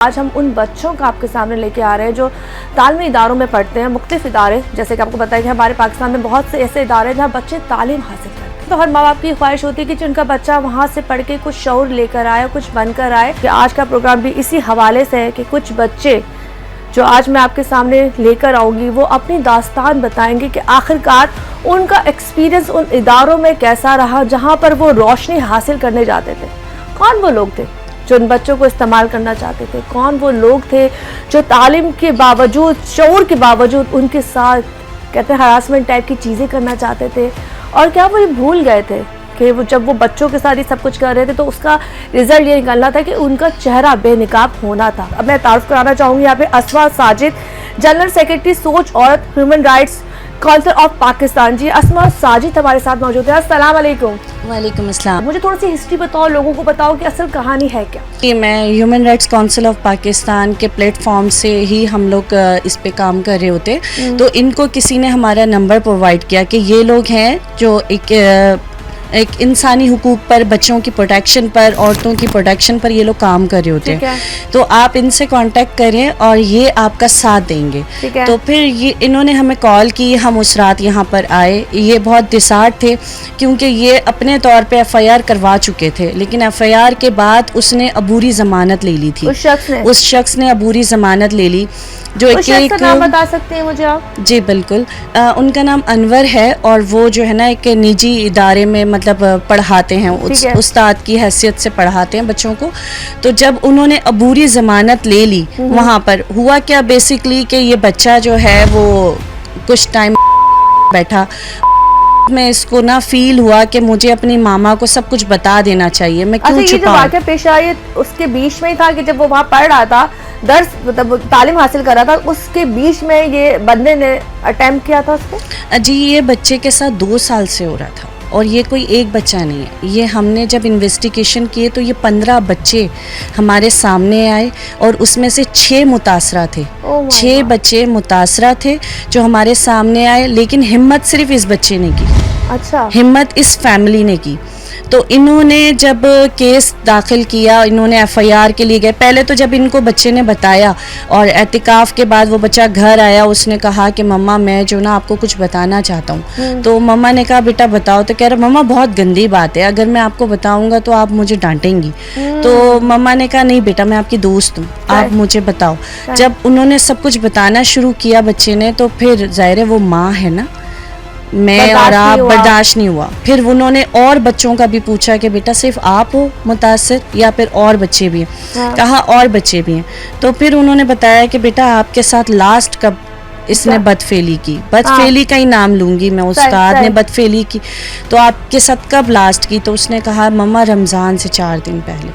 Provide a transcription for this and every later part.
آج ہم ان بچوں کا آپ کے سامنے لے کے آ رہے ہیں جو تعلیمی اداروں میں پڑھتے ہیں. مختلف ادارے جیسے کہ آپ کو پتہ ہے کہ ہمارے پاکستان میں بہت سے ایسے ادارے ہیں جہاں بچے تعلیم حاصل کرتے ہیں. تو ہر ماں باپ کی خواہش ہوتی ہے کہ ان کا بچہ وہاں سے پڑھ کے کچھ شعور لے کر آئے, کچھ بن کر آئے. کہ آج کا پروگرام بھی اسی حوالے سے ہے کہ کچھ بچے جو آج میں آپ کے سامنے لے کر آؤں گی وہ اپنی داستان بتائیں گے کہ آخرکار ان کا ایکسپیرینس ان اداروں میں کیسا رہا جہاں پر وہ روشنی حاصل کرنے جاتے تھے. کون وہ لوگ تھے جو ان بچوں کو استعمال کرنا چاہتے تھے؟ کون وہ لوگ تھے جو تعلیم کے باوجود, شعور کے باوجود ان کے ساتھ کہتے ہیں ہراسمنٹ ٹائپ کی چیزیں کرنا چاہتے تھے؟ اور کیا وہ یہ بھول گئے تھے کہ وہ جب وہ بچوں کے ساتھ یہ سب کچھ کر رہے تھے تو اس کا رزلٹ یہ نکلنا تھا کہ ان کا چہرہ بے نقاب ہونا تھا. اب میں تعارف کرانا چاہوں گی یہاں پہ اسما ساجد, جنرل سیکرٹری سوچ عورت human rights council of Pakistan. جی اسما ساجد ہمارے ساتھ موجود ہیں. السلام علیکم. وعلیکم السلام. مجھے تھوڑی سی ہسٹری بتاؤ, لوگوں کو بتاؤ کہ اصل کہانی ہے کیا. کہ میں human rights council of Pakistan کے پلیٹ فارم سے ہی ہم لوگ اس پہ کام کر رہے ہوتے, تو ان کو کسی نے ہمارا نمبر پرووائڈ کیا کہ یہ لوگ ہیں جو ایک انسانی حقوق پر, بچوں کی پروٹیکشن پر, عورتوں کی پروٹیکشن پر یہ لوگ کام کر رہے ہوتے ہیں, تو آپ ان سے کانٹیکٹ کریں اور یہ آپ کا ساتھ دیں گے. تو پھر انہوں نے ہمیں کال کی, ہم اس رات یہاں پر آئے. یہ بہت ڈسہارٹ تھے کیونکہ یہ اپنے طور پہ ایف آئی آر کروا چکے تھے, لیکن ایف آئی آر کے بعد اس نے عبوری ضمانت لے لی تھی. اس شخص نے عبوری ضمانت لے لی. جو ایک نام بتا سکتے ہیں مجھے آپ؟ جی بالکل, ان کا نام انور ہے اور وہ جو ہے نا ایک نجی ادارے میں مطلب پڑھاتے ہیں, استاد کی حیثیت سے پڑھاتے ہیں بچوں کو. تو جب انہوں نے عبوری ضمانت لے لی, وہاں پر ہوا کیا بیسیکلی کہ یہ بچہ جو ہے وہ کچھ ٹائم بیٹھا, میں اس کو نہ فیل ہوا کہ مجھے اپنی ماما کو سب کچھ بتا دینا چاہیے, میں کیوں چھپاؤں. یہ جو واقعہ پیش آیا اس کے بیچ میں ہی تھا کہ جب وہ وہاں پڑھ رہا تھا, درس مطلب تعلیم حاصل کر رہا تھا, اس کے بیچ میں یہ بندے نے اٹیمپٹ کیا تھا اس کو؟ جی یہ بچے کے ساتھ 2 سال سے ہو رہا تھا, اور یہ کوئی ایک بچہ نہیں ہے. یہ ہم نے جب انویسٹیگیشن کیے تو یہ 15 بچے ہمارے سامنے آئے اور اس میں سے 6 متاثرہ تھے. 6 بچے متاثرہ تھے جو ہمارے سامنے آئے, لیکن ہمت صرف اس بچے نے کی. اچھا. ہمت اس فیملی نے کی. تو انہوں نے جب کیس داخل کیا, انہوں نے ایف آئی آر کے لیے گئے. پہلے تو جب ان کو بچے نے بتایا اور اعتکاف کے بعد وہ بچہ گھر آیا, اس نے کہا کہ مما میں جو نا آپ کو کچھ بتانا چاہتا ہوں. تو مما نے کہا بیٹا بتاؤ. تو کہہ رہا مما بہت گندی بات ہے, اگر میں آپ کو بتاؤں گا تو آپ مجھے ڈانٹیں گی. تو مما نے کہا نہیں بیٹا میں آپ کی دوست ہوں, آپ مجھے بتاؤ. جب انہوں نے سب کچھ بتانا شروع کیا بچے نے, تو پھر ظاہر ہے وہ ماں ہے نا, میں اور آپ برداشت نہیں ہوا. پھر انہوں نے اور بچوں کا بھی پوچھا کہ بیٹا صرف آپ ہو متاثر یا پھر اور بچے بھی ہیں؟ کہا اور بچے بھی ہیں. تو پھر انہوں نے بتایا کہ بیٹا آپ کے ساتھ لاسٹ کب اس نے بدفعلی کی, بدفعلی کا ہی نام لوں گی میں, استاد نے بدفعلی کی, تو آپ کے ساتھ کب لاسٹ کی؟ تو اس نے کہا مما رمضان سے 4 دن پہلے.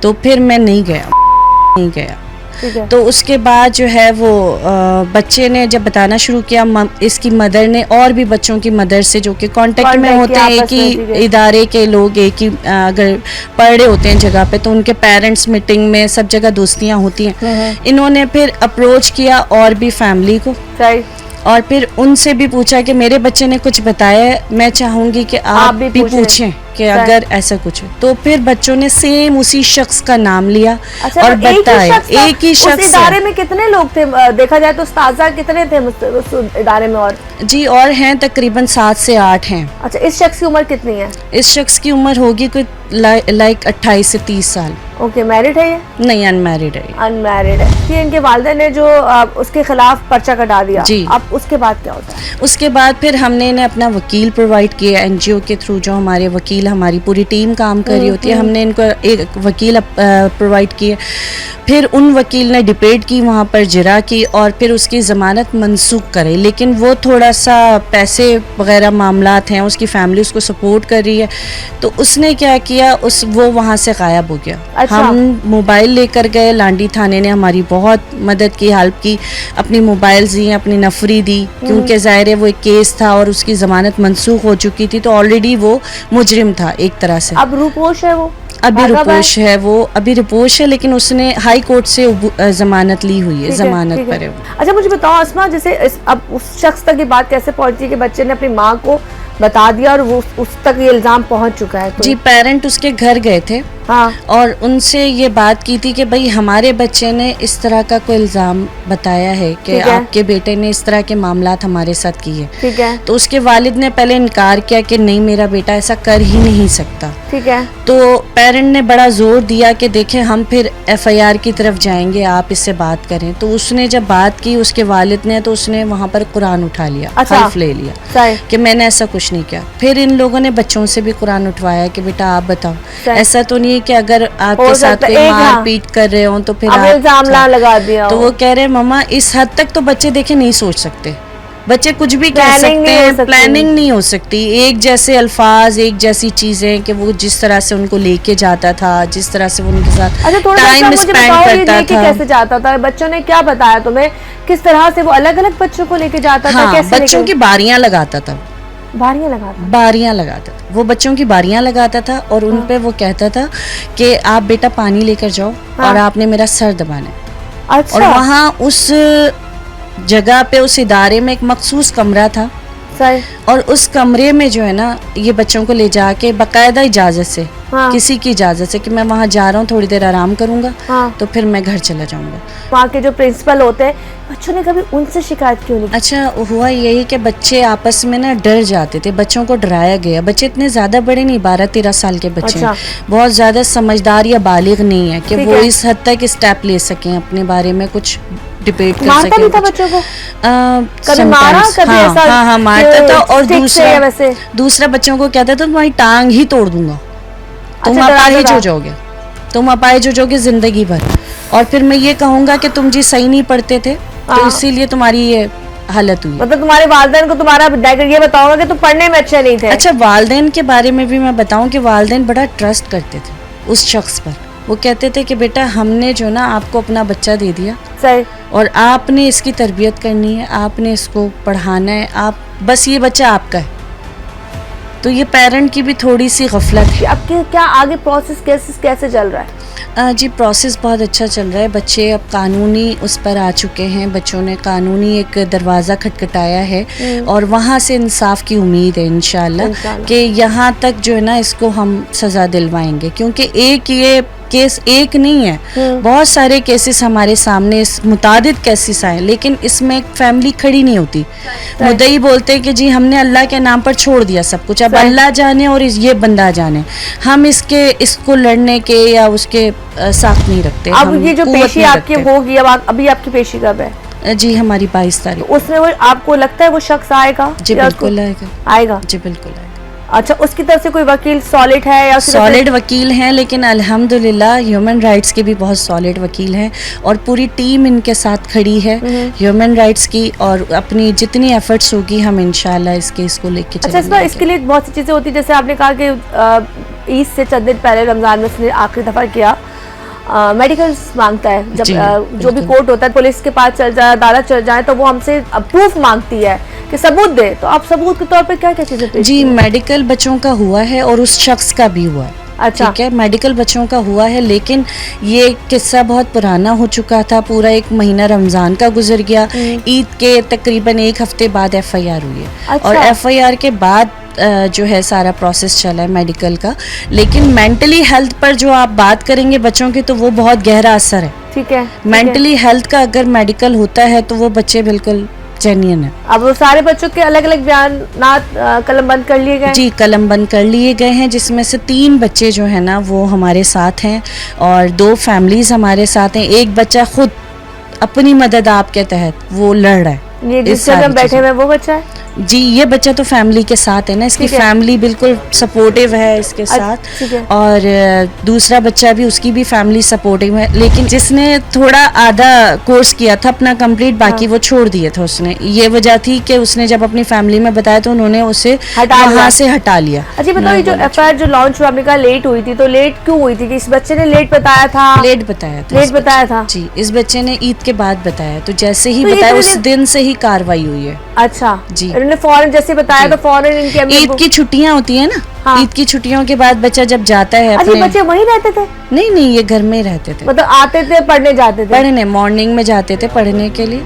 تو پھر میں نہیں گیا. تو اس کے بعد جو ہے وہ بچے نے جب بتانا شروع کیا, اس کی مدر نے اور بھی بچوں کی مدر سے جو کہ کانٹیکٹ میں ہوتے ہیں, ایک ہی ادارے کے لوگ, ایک ہی اگر پڑھ رہے ہوتے ہیں جگہ پہ تو ان کے پیرنٹس میٹنگ میں سب جگہ دوستیاں ہوتی ہیں. انہوں نے پھر اپروچ کیا اور بھی فیملی کو, اور پھر ان سے بھی پوچھا کہ میرے بچے نے کچھ بتایا ہے, میں چاہوں گی کہ آپ بھی پوچھیں کہ اگر ایسا کچھ. تو پھر بچوں نے سیم اسی شخص کا نام لیا اور بتایا. ایک ہی شخص. اس ادارے میں کتنے لوگ تھے دیکھا جائے تو استاذہ کتنے تھے اس ادارے میں؟ اور جی اور ہیں تقریباً 7 سے 8 ہیں. اچھا اس شخص کی عمر کتنی ہے؟ اس شخص کی عمر ہوگی کوئی لائک 28 سے 30 سال. اوکے. میرڈ ہے یہ؟ نہیں ان میرڈ ہے. ان میرڈ ہے. ان کے والدہ نے جو اس کے خلاف پرچہ کٹا دیا. جی. اب اس کے بعد کیا ہوتا ہے؟ اس کے بعد پھر ہم نے انہیں اپنا وکیل پرووائڈ کیا, این جی او کے تھرو جو ہمارے وکیل, ہماری پوری ٹیم کام کر رہی ہوتی ہے, ہم نے ان کو ایک وکیل پرووائڈ کیا. پھر ان وکیل نے ڈبیٹ کی, وہاں پر جرا کی اور پھر اس کی ضمانت منسوخ کرے. لیکن وہ تھوڑا سا پیسے وغیرہ معاملات ہیں, اس کی فیملی اس کو سپورٹ کر رہی ہے, تو اس نے کیا کیا, وہ وہاں سے غائب ہو گیا. ہم موبائل لے کر گئے, لانڈی تھانے نے ہماری بہت مدد کی, ہیلپ کی, اپنی موبائلز دی, اپنی نفری دی, کیونکہ ظاہر ہے وہ ایک کیس تھا اور اس کی ضمانت منسوخ ہو چکی تھی, تو آلریڈی وہ مجرم تھا ایک طرح سے. اب روپوش ہے وہ؟ ابھی رپوش ہے وہ, ابھی رپوش ہے, لیکن اس نے ہائی کورٹ سے ضمانت لی ہوئی ہے, ضمانت پر ہے. اچھا مجھے بتاؤ اسما, جیسے اب اس شخص تک یہ بات کیسے پہنچی کہ بچے نے اپنی ماں کو بتا دیا اور وہ اس تک یہ الزام پہنچ چکا ہے؟ جی پیرنٹ اس کے گھر گئے تھے, ہاں اور ان سے یہ بات کی تھی کہ بھائی ہمارے بچے نے اس طرح کا کوئی الزام بتایا ہے کہ ٹھیک ہے. آپ کے بیٹے نے اس طرح کے معاملات ہمارے ساتھ کیے. ٹھیک ہے. تو اس کے والد نے پہلے انکار کیا کہ نہیں میرا بیٹا ایسا کر ہی نہیں سکتا. ٹھیک ہے. تو پیرنٹ نے بڑا زور دیا کہ دیکھیں ہم پھر ایف آئی آر کی طرف جائیں گے, آپ اس سے بات کریں. تو اس نے جب بات کی اس کے والد نے تو اس نے وہاں پر قرآن اٹھا لیا, حلف لے لیا صحیح. کہ میں نے ایسا کچھ نہیں کیا. پھر ان لوگوں نے بچوں سے بھی قرآن اٹھوایا کہ بیٹا آپ بتاؤ, ایسا تو نہیں ہے کہ اگر آپ کے ساتھ کوئی مار پیٹ کر رہے ہوں تو پھر الزام لگا دیا. تو وہ کہہ رہے مما اس حد تک تو بچے دیکھیں نہیں سوچ سکتے, بچے کچھ بھی کہہ سکتے ہیں, پلاننگ نہیں ہو سکتی. ایک جیسے الفاظ, ایک جیسی چیزیں کہ وہ جس طرح سے ان کو لے کے جاتا تھا, جس طرح سے وہ ان کے ساتھ ٹائم اسپینڈ کرتا تھا. کیسے جاتا تھا, بچوں نے کیا بتایا تمہیں, کس طرح سے وہ الگ الگ بچوں کو لے کے جاتا تھا, کیسے بچوں کی باریاں لگاتا تھا, باریاں لگاتا باریاں لگاتا تھا, وہ بچوں کی باریاں لگاتا تھا اور ان پہ وہ کہتا تھا کہ آپ بیٹا پانی لے کر جاؤ اور آپ نے میرا سر دبانا ہے. اور وہاں اس جگہ پہ اس ادارے میں ایک مخصوص کمرہ تھا, اور اس کمرے میں جو ہے نا یہ بچوں کو لے جا کے باقاعدہ اجازت سے, کسی کی اجازت سے کہ میں وہاں جا رہا ہوں تھوڑی دیر آرام کروں گا تو پھر میں گھر چلا جاؤں گا. وہاں کے جو پرنسپل ہوتے ہیں بچوں نے کبھی ان سے شکایت کیوں نہیں؟ اچھا ہوا یہی کہ بچے آپس میں نا ڈر جاتے تھے, بچوں کو ڈرایا گیا. بچے اتنے زیادہ بڑے نہیں, 12-13 سال کے بچے ہیں, بہت زیادہ سمجھدار یا بالغ نہیں ہے کہ وہ اس حد تک اسٹیپ لے سکیں اپنے بارے میں کچھ ڈیبیٹ کر سکیں. مارتا بھی تھا بچوں کو, کبھی مارا کبھی ایسا؟ ہاں مارتا تھا. اور دوسرا بچوں کو کہتا تھا تمہاری ٹانگ ہی توڑ دوں گا, تم اپاہج ہو جاؤ گے, تم اپاہج ہو جاؤ گے زندگی بھر. اور پھر میں یہ کہوں گا کہ تم جی صحیح نہیں پڑھتے تھے تو اسی لیے تمہاری یہ حالت ہوئی. مطلب تمہارے والدین کو تمہارا یہ بتاؤں گا کہ تم پڑھنے میں اچھے نہیں تھے. اچھا والدین کے بارے میں بھی میں بتاؤں کہ والدین بڑا ٹرسٹ کرتے تھے اس شخص پر. وہ کہتے تھے کہ بیٹا ہم نے جو نا آپ کو اپنا بچہ دے دیا اور آپ نے اس کی تربیت کرنی ہے, آپ نے اس کو پڑھانا ہے, آپ بس یہ بچہ آپ کا ہے. تو یہ پیرنٹ کی بھی تھوڑی سی غفلت ہے. اب کیا آگے پروسیس کیسے چل رہا ہے؟ جی پروسیس بہت اچھا چل رہا ہے. بچے اب قانونی اس پر آ چکے ہیں, بچوں نے قانونی ایک دروازہ کھٹکھٹایا ہے اور وہاں سے انصاف کی امید ہے انشاءاللہ کہ یہاں تک جو ہے نا اس کو ہم سزا دلوائیں گے. کیونکہ ایک یہ کیس ایک نہیں ہے, بہت سارے کیسز ہمارے سامنے, متعدد کیسز آئے, لیکن اس میں ایک فیملی کھڑی نہیں ہوتی. مدعی بولتے کہ جی ہم نے اللہ کے نام پر چھوڑ دیا سب کچھ, اب اللہ جانے اور یہ بندہ جانے, ہم اس کو لڑنے کے یا اس کے ساتھ نہیں رکھتے. اب یہ جو پیشی آپ کی ہوگی, ابھی آپ کی پیشی کب ہے؟ جی ہماری 22 تاریخ. اس میں آپ کو لگتا ہے وہ شخص آئے گا؟ جی بالکل آئے گا. جی بالکل آئے گا. اچھا اس کی طرف سے کوئی وکیل سالڈ ہے یا سالڈ وکیل ہیں, لیکن الحمدللہ ہیومن رائٹس کے بھی بہت سالڈ وکیل ہیں اور پوری ٹیم ان کے ساتھ کھڑی ہے ہیومن رائٹس کی, اور اپنی جتنی ایفرٹس ہوگی ہم انشاءاللہ اس کیس کو لے کے چلیں گے. اچھا اس کے لیے بہت سی چیزیں ہوتی ہیں, جیسے آپ نے کہا کہ عید سے چند دن پہلے رمضان میں اس نے آخری دفعہ کیا, میڈیکل مانگتا ہے, جب جو بھی کورٹ ہوتا ہے پولیس کے پاس چل جائے, عدالت چل جائے تو وہ ہم سے پروف مانگتی ہے کہ ثبوت دے, تو آپ ثبوت کے طور پہ کیا کیا چیزیں پیش؟ جی میڈیکل بچوں کا ہوا ہے اور اس شخص کا بھی ہوا ہے. اچھا ٹھیک ہے, میڈیکل بچوں کا ہوا ہے, لیکن یہ قصہ بہت پرانا ہو چکا تھا. پورا 1 مہینہ رمضان کا گزر گیا, عید کے تقریباً 1 ہفتے بعد ایف آئی آر ہوئی ہے, اور ایف آئی آر کے بعد جو ہے سارا پروسیس چلا ہے میڈیکل کا. لیکن مینٹلی ہیلتھ پر جو آپ بات کریں گے بچوں کی تو وہ بہت گہرا اثر ہے. ٹھیک ہے, مینٹلی ہیلتھ کا اگر میڈیکل ہوتا ہے تو وہ بچے بالکل جینین ہے. اب وہ سارے بچوں کے الگ الگ بیانات قلم بند کر لیے گئے؟ جی قلم بند کر لیے گئے ہیں, جس میں سے 3 بچے جو ہیں نا وہ ہمارے ساتھ ہیں اور 2 فیملیز ہمارے ساتھ ہیں. ایک بچہ خود اپنی مدد آپ کے تحت وہ لڑ رہا ہے. یہ جس جگہ بیٹھے ہوئے وہ بچہ ہے؟ جی یہ بچہ تو فیملی کے ساتھ ہے نا, اس کی فیملی بالکل سپورٹیو ہے اس کے ساتھ, اور دوسرا بچہ بھی اس کی بھی فیملی سپورٹیو ہے. لیکن جس نے تھوڑا آدھا کورس کیا تھا اپنا کمپلیٹ, باقی وہ چھوڑ دیا تھا اس نے. یہ وجہ تھی کہ اس نے جب اپنی فیملی میں بتایا تو انہوں نے اسے وہاں سے ہٹا لیا. اچھا بتاؤ, یہ جو ایف آئی آر جو لانچ ہوا, آپ نے کہا لیٹ ہوئی تھی, تو لیٹ کیوں ہوئی تھی؟ کہ اس بچے نے لیٹ بتایا تھا؟ لیٹ بتایا تھا جی, اس بچے نے عید کے بعد بتایا, تو جیسے ہی بتایا اس دن سے ہی کاروائی ہوئی ہے. اچھا جی, انہوں نے فوراً جیسے بتایا تو فوراً ان کے عید کی چھٹیاں ہوتی ہیں نا, عید کی چھٹیوں کے بعد بچہ جب جاتا ہے اپنے بچے وہیں رہتے تھے؟ نہیں یہ گھر میں رہتے تھے, مطلب آتے تھے پڑھنے جاتے تھے؟ پڑھنے مارننگ میں جاتے تھے پڑھنے کے لیے.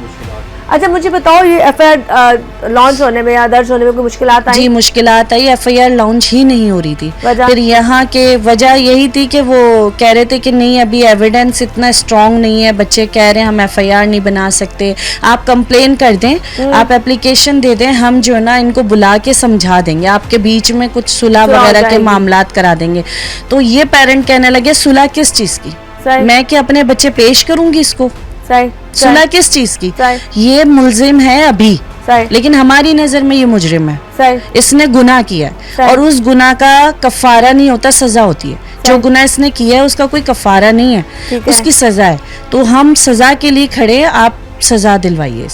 اچھا مجھے بتاؤ یہ ایف آئی آر لانچ ہونے میں یا درج ہونے میں کوئی مشکلات آئی؟ جی مشکلات آئی, ایف آئی آر لانچ ہی نہیں ہو رہی تھی. وجہ؟ پھر یہاں کے وجہ یہی تھی کہ وہ کہہ رہے تھے کہ نہیں ابھی ایویڈنس اتنا اسٹرانگ نہیں ہے, بچے کہہ رہے ہیں ہم ایف آئی آر نہیں بنا سکتے, آپ کمپلین کر دیں, آپ اپلیکیشن دے دیں, ہم جو ہے نا ان کو بلا کے سمجھا دیں گے, آپ کے بیچ میں کچھ صلح وغیرہ کے معاملات کرا دیں گے. تو یہ پیرنٹ کہنے لگے صلح کس چیز کی, میں کہ اپنے بچے پیش کروں گی اس کو, صلح کس چیز کی, یہ ملزم ہے ابھی لیکن ہماری نظر میں یہ مجرم ہے, اس نے گناہ کیا ہے اور اس گناہ کا کفارہ نہیں ہوتا, سزا ہوتی ہے. جو گناہ اس نے کیا ہے اس کا کوئی کفارہ نہیں ہے, اس کی سزا ہے. تو ہم سزا کے لیے کھڑے, آپ سزا دلوائیے.